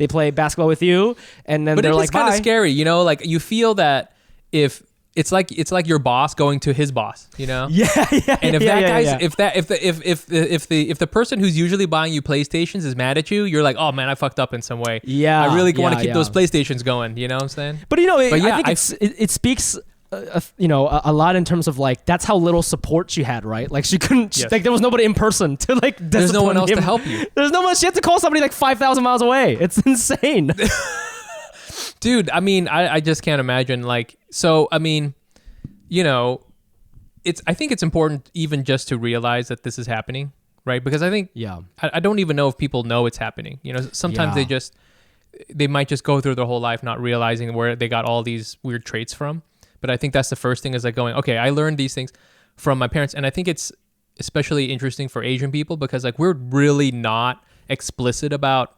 [SPEAKER 1] play basketball with you, and then
[SPEAKER 2] But
[SPEAKER 1] they're
[SPEAKER 2] it
[SPEAKER 1] like,
[SPEAKER 2] is kind of
[SPEAKER 1] bye.
[SPEAKER 2] scary, you know. Like you feel that if it's like your boss going to his boss, you know.
[SPEAKER 1] Yeah.
[SPEAKER 2] And if
[SPEAKER 1] yeah,
[SPEAKER 2] that
[SPEAKER 1] yeah,
[SPEAKER 2] guy's
[SPEAKER 1] yeah.
[SPEAKER 2] if the person who's usually buying you PlayStations is mad at you, you're like, oh man, I fucked up in some way.
[SPEAKER 1] Yeah,
[SPEAKER 2] I really want to
[SPEAKER 1] yeah,
[SPEAKER 2] keep
[SPEAKER 1] yeah.
[SPEAKER 2] those PlayStations going. You know what I'm saying?
[SPEAKER 1] But you know,
[SPEAKER 2] But yeah,
[SPEAKER 1] I think it speaks, you know, a lot in terms of like that's how little support she had, right? Like she couldn't,
[SPEAKER 2] Yes.
[SPEAKER 1] like there was nobody in person to like.
[SPEAKER 2] There's no one else
[SPEAKER 1] him.
[SPEAKER 2] to help you.
[SPEAKER 1] There's no one. She had to call somebody like 5,000 miles away. It's insane.
[SPEAKER 2] Dude, I mean, I just can't imagine. Like, so I mean, you know, I think it's important even just to realize that this is happening, right? Because I think
[SPEAKER 1] Yeah.
[SPEAKER 2] I don't even know if people know it's happening. You know, sometimes
[SPEAKER 1] Yeah.
[SPEAKER 2] they might just go through their whole life not realizing where they got all these weird traits from. But I think that's the first thing is like going, okay, I learned these things from my parents. And I think it's especially interesting for Asian people because like we're really not explicit about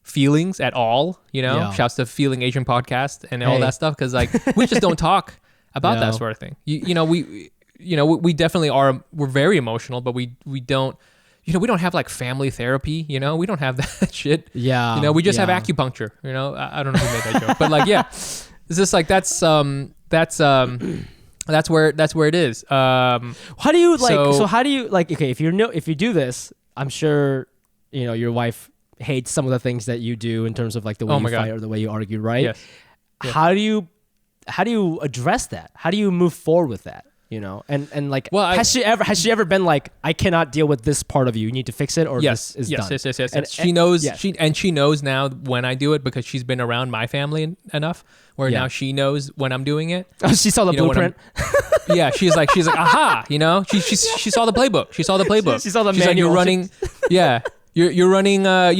[SPEAKER 2] feelings at all, you know.
[SPEAKER 1] Yeah.
[SPEAKER 2] Shouts to Feeling Asian podcast and all
[SPEAKER 1] Hey.
[SPEAKER 2] that stuff because like we just don't talk about
[SPEAKER 1] No.
[SPEAKER 2] that sort of thing. We definitely are. We're very emotional, but we don't. You know, we don't have like family therapy. You know, we don't have that shit.
[SPEAKER 1] Yeah.
[SPEAKER 2] You know, we just have
[SPEAKER 1] yeah.
[SPEAKER 2] acupuncture. You know, I don't know who made that joke, but like, yeah, it's just like that's where it is.
[SPEAKER 1] How do you like?
[SPEAKER 2] So-
[SPEAKER 1] So how do you like? Okay, if you do this, I'm sure you know your wife hates some of the things that you do in terms of like the way
[SPEAKER 2] Oh
[SPEAKER 1] you
[SPEAKER 2] my God.
[SPEAKER 1] fight or the way you argue, right?
[SPEAKER 2] Yes. Yes.
[SPEAKER 1] How do you address that? How do you move forward with that? You know, and like,
[SPEAKER 2] Well,
[SPEAKER 1] has she ever been like, I cannot deal with this part of you. You need to fix it, or
[SPEAKER 2] Yes,
[SPEAKER 1] this is
[SPEAKER 2] yes,
[SPEAKER 1] done.
[SPEAKER 2] yes.
[SPEAKER 1] And-
[SPEAKER 2] She knows.
[SPEAKER 1] yeah.
[SPEAKER 2] She knows now when I do it because she's been around my family enough where
[SPEAKER 1] Yeah.
[SPEAKER 2] now she knows when I'm doing it.
[SPEAKER 1] Oh, she saw the
[SPEAKER 2] You know, when
[SPEAKER 1] blueprint.
[SPEAKER 2] Yeah, she's like, aha, you know, she saw the playbook. She saw the playbook.
[SPEAKER 1] She saw the
[SPEAKER 2] She's like, you're
[SPEAKER 1] manual.
[SPEAKER 2] running, yeah, you're running, the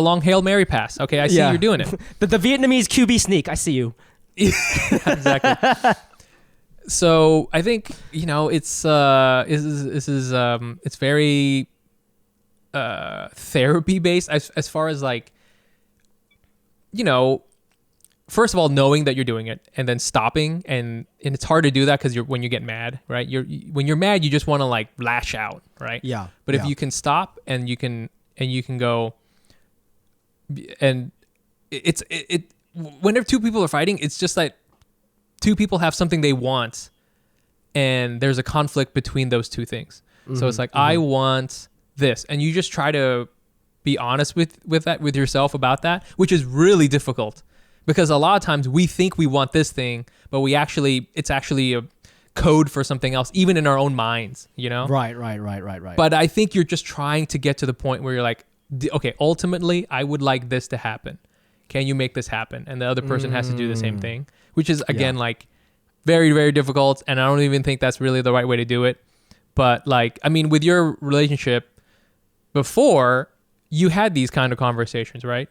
[SPEAKER 2] long Hail Mary pass. Okay, I see
[SPEAKER 1] Yeah.
[SPEAKER 2] you're doing it.
[SPEAKER 1] the Vietnamese QB sneak. I see you.
[SPEAKER 2] Exactly. So I think it's it's very therapy based as far as like first of all knowing that you're doing it and then stopping and it's hard to do that because when you get mad, right? When you're mad, you just want to like lash out, right?
[SPEAKER 1] Yeah.
[SPEAKER 2] But
[SPEAKER 1] yeah.
[SPEAKER 2] if you can stop and you can go and it whenever two people are fighting, it's just like two people have something they want and there's a conflict between those two things. So it's like, I want this. And you just try to be honest with yourself about that, which is really difficult because a lot of times we think we want this thing, but it's actually a code for something else, even in our own minds,
[SPEAKER 1] Right.
[SPEAKER 2] But I think you're just trying to get to the point where you're like, okay, ultimately, I would like this to happen. Can you make this happen? And the other person has to do the same thing, which is, again, like very, very difficult. And I don't even think that's really the right way to do it. But like, I mean, with your relationship before, you had these kind of conversations, right?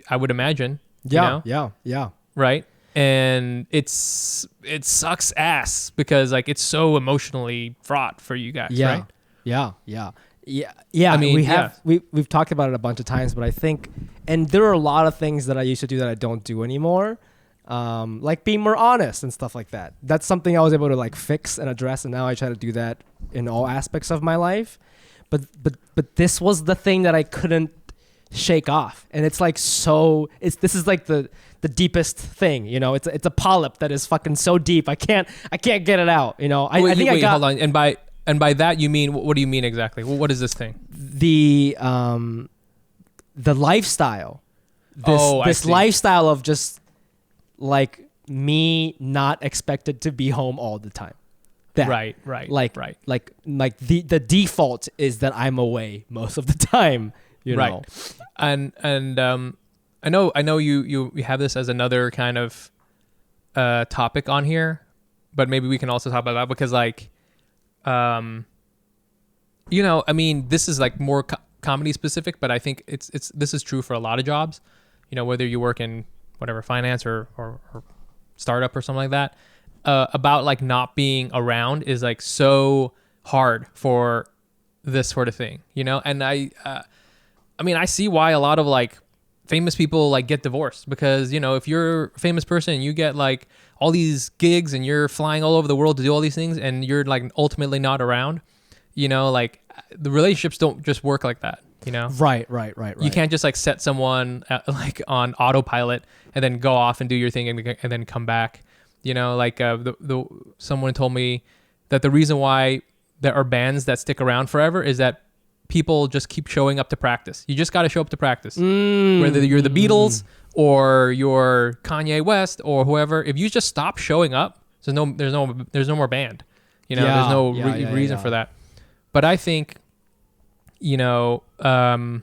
[SPEAKER 2] I would imagine.
[SPEAKER 1] Yeah.
[SPEAKER 2] You know?
[SPEAKER 1] Yeah.
[SPEAKER 2] Right. And it sucks ass because like it's so emotionally fraught for you guys,
[SPEAKER 1] Yeah.
[SPEAKER 2] right?
[SPEAKER 1] Yeah.
[SPEAKER 2] I mean,
[SPEAKER 1] we've talked about it a bunch of times, but I think, and there are a lot of things that I used to do that I don't do anymore, like being more honest and stuff like that. That's something I was able to like fix and address, and now I try to do that in all aspects of my life. But this was the thing that I couldn't shake off, and it's like this is like the deepest thing, It's a polyp that is fucking so deep. I can't get it out, I think I got.
[SPEAKER 2] Hold on, and by that you mean what do you mean exactly? What is this thing?
[SPEAKER 1] The lifestyle. This lifestyle of just like me not expected to be home all the time. that.
[SPEAKER 2] Right.
[SPEAKER 1] Like the default is that I'm away most of the time, you know.
[SPEAKER 2] And I know you have this as another kind of topic on here, but maybe we can also talk about that because like you know, I mean, this is like more comedy specific, but I think this is true for a lot of jobs, you know, whether you work in whatever finance or startup or something like that, about like not being around is like so hard for this sort of thing, you know? And I mean, I see why a lot of like famous people like get divorced because, you know, if you're a famous person and you get like all these gigs and you're flying all over the world to do all these things and you're like ultimately not around, you know, like the relationships don't just work like that, you know?
[SPEAKER 1] Right.
[SPEAKER 2] You can't just like set someone like on autopilot and then go off and do your thing and then come back, you know? Like someone told me that the reason why there are bands that stick around forever is that people just keep showing up to practice. You just got to show up to practice. Whether you're the Beatles or you're Kanye West or whoever, if you just stop showing up, there's no more band. You know, there's no reason for that. But I think, you know, and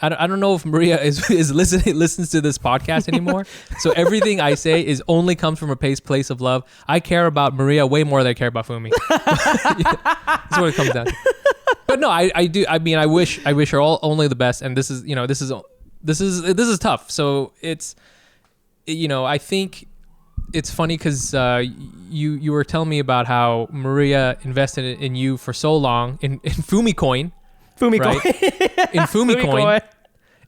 [SPEAKER 2] I don't know if Maria is listens to this podcast anymore. So everything I say only comes from a place of love. I care about Maria way more than I care about Fumi. That's what it comes down to. But no, I do. I mean, I wish her all only the best. And this is tough. So it's, you know, I think it's funny because you were telling me about how Maria invested in you for so long in Fumi coin. Right? In Fumi coin.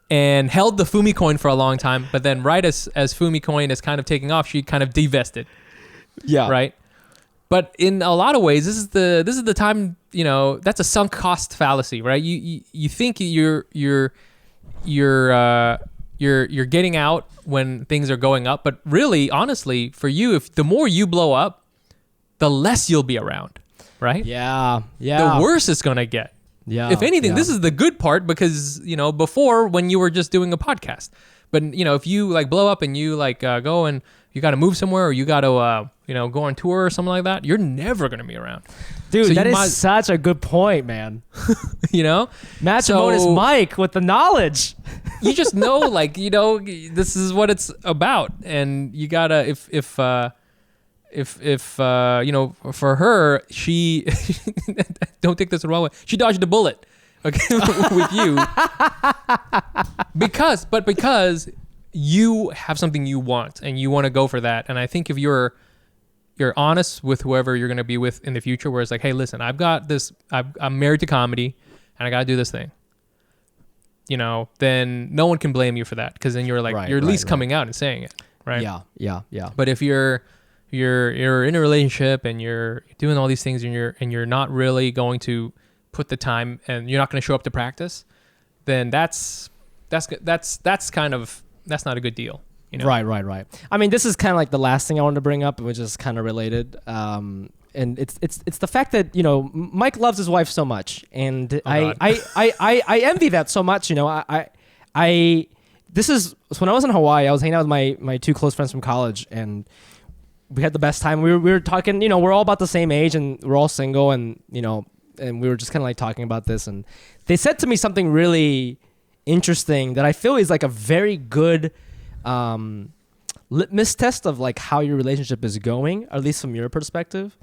[SPEAKER 2] And held the Fumi coin for a long time. But then right as Fumi coin is kind of taking off, she kind of divested.
[SPEAKER 1] Yeah.
[SPEAKER 2] Right. But in a lot of ways, this is the time, you know, that's a sunk cost fallacy, right? You think you're getting out when things are going up, but really, honestly, for you, if the more you blow up, the less you'll be around, right?
[SPEAKER 1] Yeah.
[SPEAKER 2] The worse it's gonna get.
[SPEAKER 1] Yeah.
[SPEAKER 2] If anything, this is the good part because, you know, before when you were just doing a podcast, but you know, if you like blow up and you like go and you got to move somewhere or you got to you know, go on tour or something like that, you're never gonna be around.
[SPEAKER 1] Dude, so that is such a good point, man.
[SPEAKER 2] You know?
[SPEAKER 1] Matrimonious Mike with the knowledge.
[SPEAKER 2] You just know, like, you know, this is what it's about. And you gotta, if you know, for her, she, don't take this the wrong way, she dodged a bullet, okay, with you. Because you have something you want and you want to go for that. And I think if you're honest with whoever you're going to be with in the future, where it's like, hey, listen, I've got this, I'm married to comedy and I got to do this thing, you know, then no one can blame you for that. Cause then you're like, you're at least coming out and saying it. Right.
[SPEAKER 1] Yeah.
[SPEAKER 2] But if you're in a relationship and you're doing all these things and you're not really going to put the time and you're not going to show up to practice, then that's kind of, that's not a good deal. You know?
[SPEAKER 1] Right. I mean, this is kind of like the last thing I wanted to bring up, which is kind of related. And it's the fact that, you know, Mike loves his wife so much, and I envy that so much. You know, this is so when I was in Hawaii, I was hanging out with my two close friends from college, and we had the best time. We were talking, you know, we're all about the same age and we're all single, and you know, and we were just kind of like talking about this, and they said to me something really interesting that I feel is like a very good litmus test of like how your relationship is going, at least from your perspective.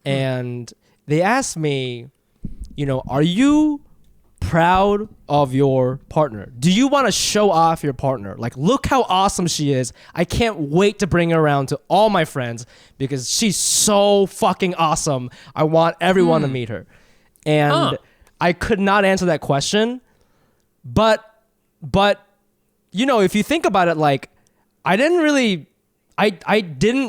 [SPEAKER 1] And they asked me, you know, are you proud of your partner? Do you want to show off your partner? Like, look how awesome she is. I can't wait to bring her around to all my friends because she's so fucking awesome. I want everyone to meet her. And I could not answer that question. But you know, if you think about it, like, I didn't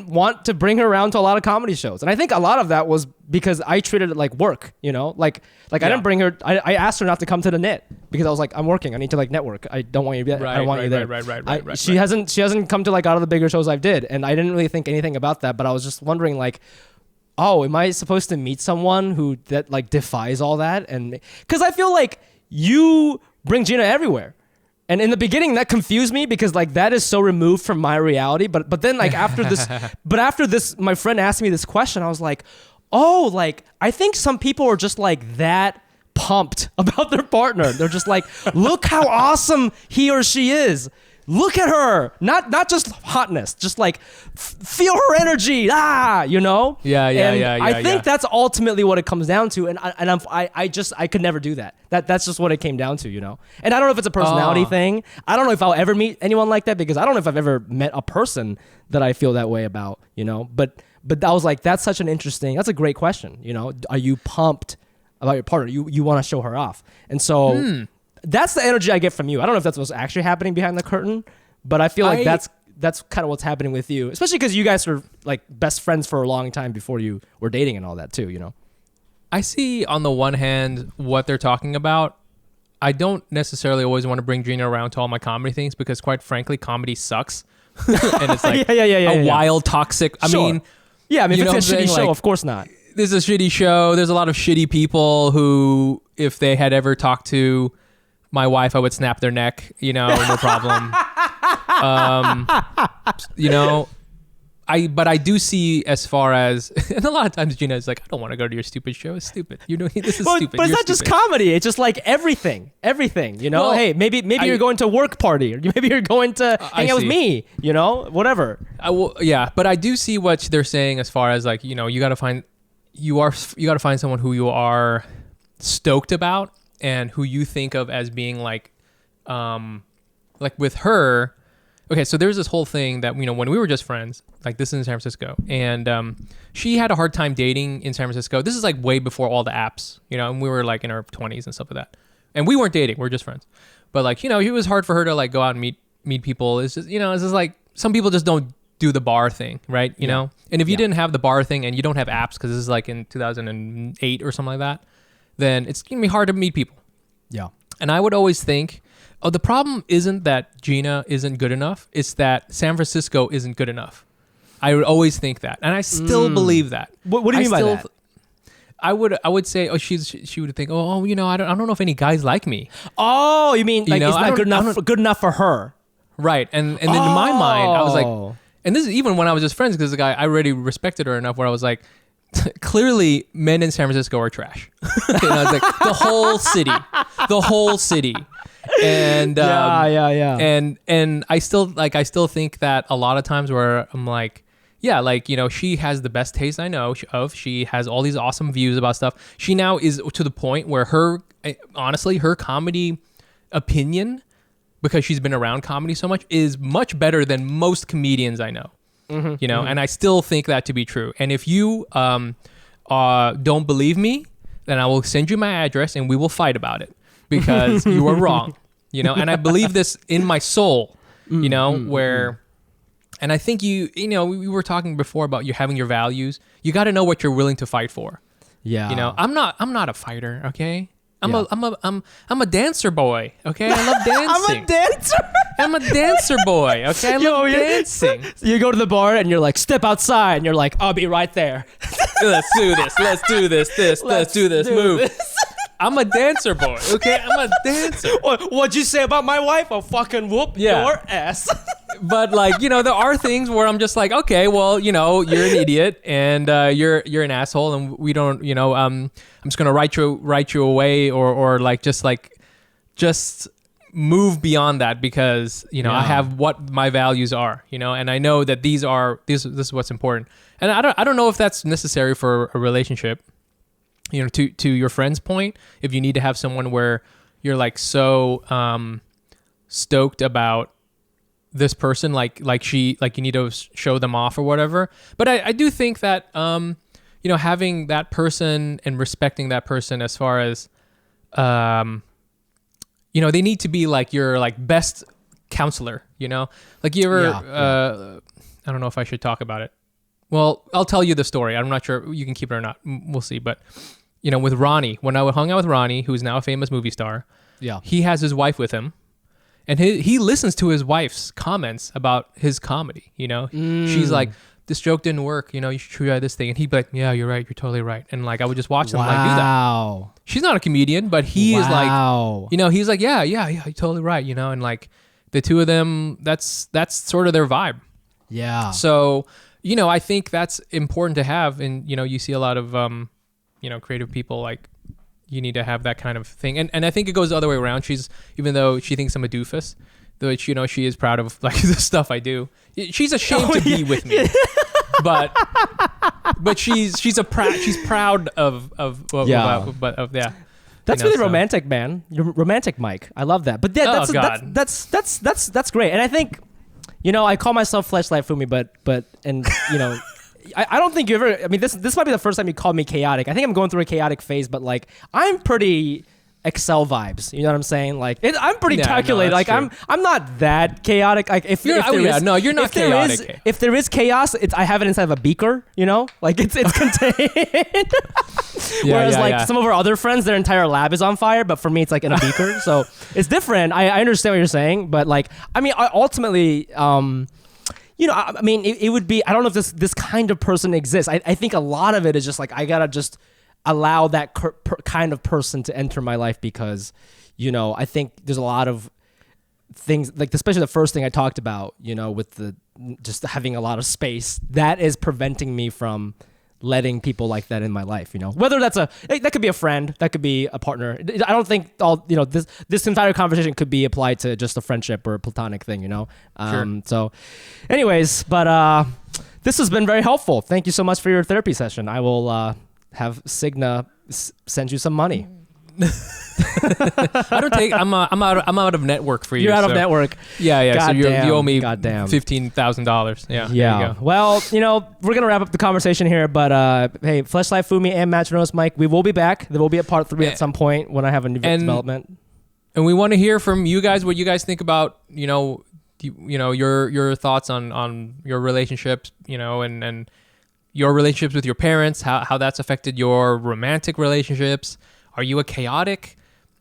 [SPEAKER 1] want to bring her around to a lot of comedy shows. And I think a lot of that was because I treated it like work, you know, like I didn't bring her, I asked her not to come to the Knit because I was like, I'm working. I need to like network. I don't want you there. I don't want you there. Right. She hasn't come to like out of the bigger shows I've did. And I didn't really think anything about that, but I was just wondering like, oh, am I supposed to meet someone that like defies all that? And cause I feel like you bring Gina everywhere. And in the beginning, that confused me because like that is so removed from my reality. But then like after this, my friend asked me this question. I was like, oh, like I think some people are just like that pumped about their partner. They're just like, look how awesome he or she is. Look at her. Not just hotness, just like feel her energy. You know?
[SPEAKER 2] Yeah.
[SPEAKER 1] I think that's ultimately what it comes down to. And I could never do that. That's just what it came down to, you know? And I don't know if it's a personality thing. I don't know if I'll ever meet anyone like that because I don't know if I've ever met a person that I feel that way about, you know? But I was like, that's a great question, you know? Are you pumped about your partner? You want to show her off. And so that's the energy I get from you. I don't know if that's what's actually happening behind the curtain, but I feel like that's kind of what's happening with you, especially because you guys were like best friends for a long time before you were dating and all that too, you know?
[SPEAKER 2] I see on the one hand what they're talking about. I don't necessarily always want to bring Gina around to all my comedy things because quite frankly, comedy sucks. And it's like a wild, toxic, I mean,
[SPEAKER 1] if
[SPEAKER 2] you know
[SPEAKER 1] it's a shitty show,
[SPEAKER 2] like,
[SPEAKER 1] of course not.
[SPEAKER 2] There's a shitty show. There's a lot of shitty people who, if they had ever talked to my wife, I would snap their neck, you know, no problem. You know, but I do see as far as, and a lot of times Gina is like, I don't want to go to your stupid show. It's stupid. You're doing this is stupid.
[SPEAKER 1] But it's not just comedy. It's just like everything, you know? Well, hey, maybe you're going to a work party, or maybe you're going to hang out with me, you know, whatever.
[SPEAKER 2] But I do see what they're saying as far as like, you know, you got to find someone who you are stoked about and who you think of as being like with her. Okay, so there's this whole thing that, you know, when we were just friends, like this is in San Francisco, and she had a hard time dating in San Francisco. This is like way before all the apps, you know, and we were like in our 20s and stuff like that. And we weren't dating, we were just friends. But like, you know, it was hard for her to like go out and meet people. It's just, you know, it's just like some people just don't do the bar thing, right? You know? And if you didn't have the bar thing and you don't have apps, because this is like in 2008 or something like that, then it's going to be hard to meet people.
[SPEAKER 1] Yeah.
[SPEAKER 2] And I would always think, the problem isn't that Gina isn't good enough. It's that San Francisco isn't good enough. I would always think that. And I still believe that.
[SPEAKER 1] What do you mean by that?
[SPEAKER 2] I would say, she would think, you know, I don't know if any guys like me.
[SPEAKER 1] Oh, you mean like, you know, it's not good enough for her.
[SPEAKER 2] Right. And then in my mind, I was like, and this is even when I was just friends, because the guy, I already respected her enough where I was like, clearly men in San Francisco are trash. And I was like, the whole city. And and I still think that a lot of times where I'm like, yeah, like, you know, she has the best taste I know of. She has all these awesome views about stuff. She now is to the point where her comedy opinion, because she's been around comedy so much, is much better than most comedians I know. Mm-hmm, you know, and I still think that to be true. And if you don't believe me, then I will send you my address and we will fight about it, because you are wrong. You know, and I believe this in my soul, you know, where, and I think you know, we were talking before about you having your values. You got to know what you're willing to fight for.
[SPEAKER 1] Yeah.
[SPEAKER 2] You know, I'm not a fighter. Okay. I'm a dancer boy. Okay. I love dancing.
[SPEAKER 1] I'm a dancer.
[SPEAKER 2] I'm a dancer boy. Okay. I love dancing.
[SPEAKER 1] You go to the bar and you're like, step outside, and you're like, I'll be right there.
[SPEAKER 2] Let's do this. Let's do this. Let's do this. Move. I'm a dancer boy, okay? I'm a dancer.
[SPEAKER 1] What'd you say about my wife? I'll fucking whoop your ass.
[SPEAKER 2] But like, you know, there are things where I'm just like, okay, well, you know, you're an idiot and you're an asshole, and we don't, you know, I'm just gonna write you away, or just move beyond that, because, you know, I have what my values are, you know, and I know that this is what's important, and I don't know if that's necessary for a relationship. You know, to your friend's point, if you need to have someone where you're like so stoked about this person, like you need to show them off or whatever. But I do think that you know, having that person and respecting that person as far as you know, they need to be like your like best counselor. You know, like you ever I don't know if I should talk about it. Well, I'll tell you the story. I'm not sure you can keep it or not. We'll see. But, you know, with Ronnie, when I hung out with Ronnie, who's now a famous movie star, he has his wife with him. And he listens to his wife's comments about his comedy, you know? She's like, this joke didn't work. You know, you should try this thing. And he'd be like, yeah, you're right. You're totally right. And like, I would just watch them like do that.
[SPEAKER 1] Wow.
[SPEAKER 2] She's not a comedian, but he is like,
[SPEAKER 1] Wow.
[SPEAKER 2] you know, he's like, yeah, you're totally right. You know, and like the two of them, that's sort of their vibe.
[SPEAKER 1] Yeah.
[SPEAKER 2] So, you know, I think that's important to have. And, you know, you see a lot of, you know, creative people, like, you need to have that kind of thing. And I think it goes the other way around. Even though she thinks I'm a doofus, though, you know, she is proud of like the stuff I do. She's ashamed to be with me, but she's proud of
[SPEAKER 1] Yeah.
[SPEAKER 2] yeah.
[SPEAKER 1] That's really romantic, man. You're romantic, Mike. I love that. But yeah, that's great. And I think, you know, I call myself Fleshlight Fumi, but you know, I don't think you ever. I mean, this might be the first time you called me chaotic. I think I'm going through a chaotic phase, but like I'm pretty Excel vibes. You know what I'm saying? Like I'm pretty calculated. Like
[SPEAKER 2] true.
[SPEAKER 1] I'm not that chaotic. Like if you're not
[SPEAKER 2] chaotic.
[SPEAKER 1] If there is chaos, I have it inside of a beaker. You know, like it's contained. Whereas some of our other friends, their entire lab is on fire, but for me, it's like in a beaker. So it's different. I understand what you're saying, but like I mean, ultimately. You know, I mean, it would be, I don't know if this kind of person exists. I think a lot of it is just like, I gotta just allow that kind of person to enter my life because, you know, I think there's a lot of things, like especially the first thing I talked about, you know, with the just having a lot of space, that is preventing me from letting people like that in my life, you know, whether that could be a friend, that could be a partner. I don't think this entire conversation could be applied to just a friendship or a platonic thing, you know?
[SPEAKER 2] Sure.
[SPEAKER 1] So anyways, but this has been very helpful. Thank you so much for your therapy session. I will have Cigna send you some money.
[SPEAKER 2] I'm out of network for you.
[SPEAKER 1] You're out of network.
[SPEAKER 2] Yeah.
[SPEAKER 1] God
[SPEAKER 2] so you owe me
[SPEAKER 1] $15,000.
[SPEAKER 2] $15,000. Yeah.
[SPEAKER 1] Yeah.
[SPEAKER 2] There you go.
[SPEAKER 1] Well, you know, we're gonna wrap up the conversation here, but hey, Fleshlight Fumi and Matrimonious Mike, we will be back. There will be a part 3 at some point when I have a new development.
[SPEAKER 2] And we want to hear from you guys what you guys think about, you know, your thoughts on your relationships, you know, and your relationships with your parents, how that's affected your romantic relationships. Are you a chaotic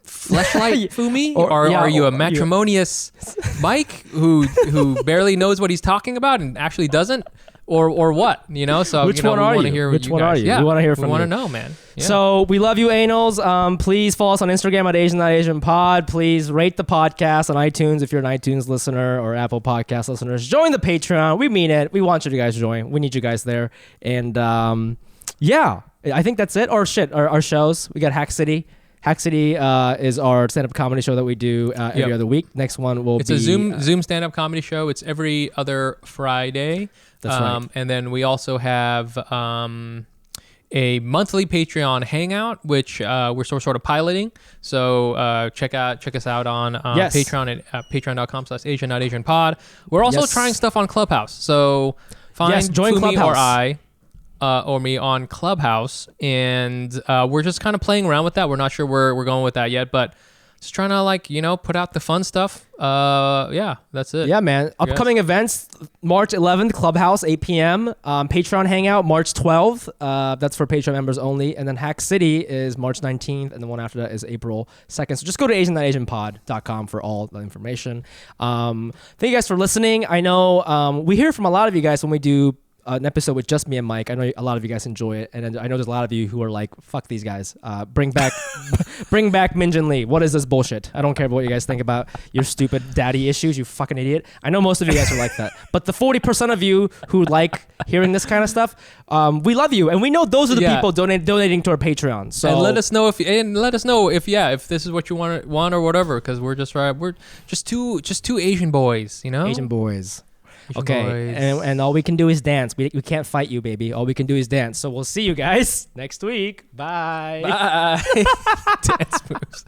[SPEAKER 2] Fleshlight Fumi, or are you a matrimonious Mike who barely knows what he's talking about and actually doesn't, or what? You know, so
[SPEAKER 1] which one are you? Which one are you?
[SPEAKER 2] Yeah,
[SPEAKER 1] we want to hear from you.
[SPEAKER 2] We want to know, man. Yeah.
[SPEAKER 1] So we love you, anals. Please follow us on Instagram at Asian.AsianPod. Please rate the podcast on iTunes if you're an iTunes listener or Apple Podcast listeners. Join the Patreon. We mean it. We want you guys to join. We need you guys there. And yeah, I think that's it. Or shit, our shows. We got Hack City. Hack City is our stand-up comedy show that we do every other week. Next one will be...
[SPEAKER 2] It's a Zoom stand-up comedy show. It's every other Friday.
[SPEAKER 1] That's right.
[SPEAKER 2] And then we also have a monthly Patreon hangout, which we're sort of piloting. So check us out on Patreon at patreon.com/Asian.AsianPod. We're also trying stuff on Clubhouse. So find
[SPEAKER 1] join
[SPEAKER 2] Fumi
[SPEAKER 1] Clubhouse.
[SPEAKER 2] or I... or me on Clubhouse, and we're just kind of playing around with that. We're not sure where we're going with that yet, but just trying to, like, you know, put out the fun stuff. Yeah, that's it.
[SPEAKER 1] Yeah, man. Upcoming events, March 11th, Clubhouse, 8 p.m. Patreon Hangout, March 12th. That's for Patreon members only. And then Hack City is March 19th, and the one after that is April 2nd. So just go to Asian.AsianPod.com for all the information. Thank you guys for listening. I know we hear from a lot of you guys when we do an episode with just me and Mike. I know a lot of you guys enjoy it, and I know there's a lot of you who are like, "Fuck these guys! Bring back Min Jin Lee. What is this bullshit? I don't care what you guys think about your stupid daddy issues. You fucking idiot." I know most of you guys are like that, but the 40% of you who like hearing this kind of stuff, we love you, and we know those are the people donating to our Patreon. So
[SPEAKER 2] and let us know if this is what you want or whatever, because we're just two Asian boys, you know,
[SPEAKER 1] Asian boys.
[SPEAKER 2] Asian
[SPEAKER 1] okay,
[SPEAKER 2] boys.
[SPEAKER 1] And all we can do is dance. We can't fight you, baby. All we can do is dance. So we'll see you guys next week. Bye.
[SPEAKER 2] Bye. Dance moves.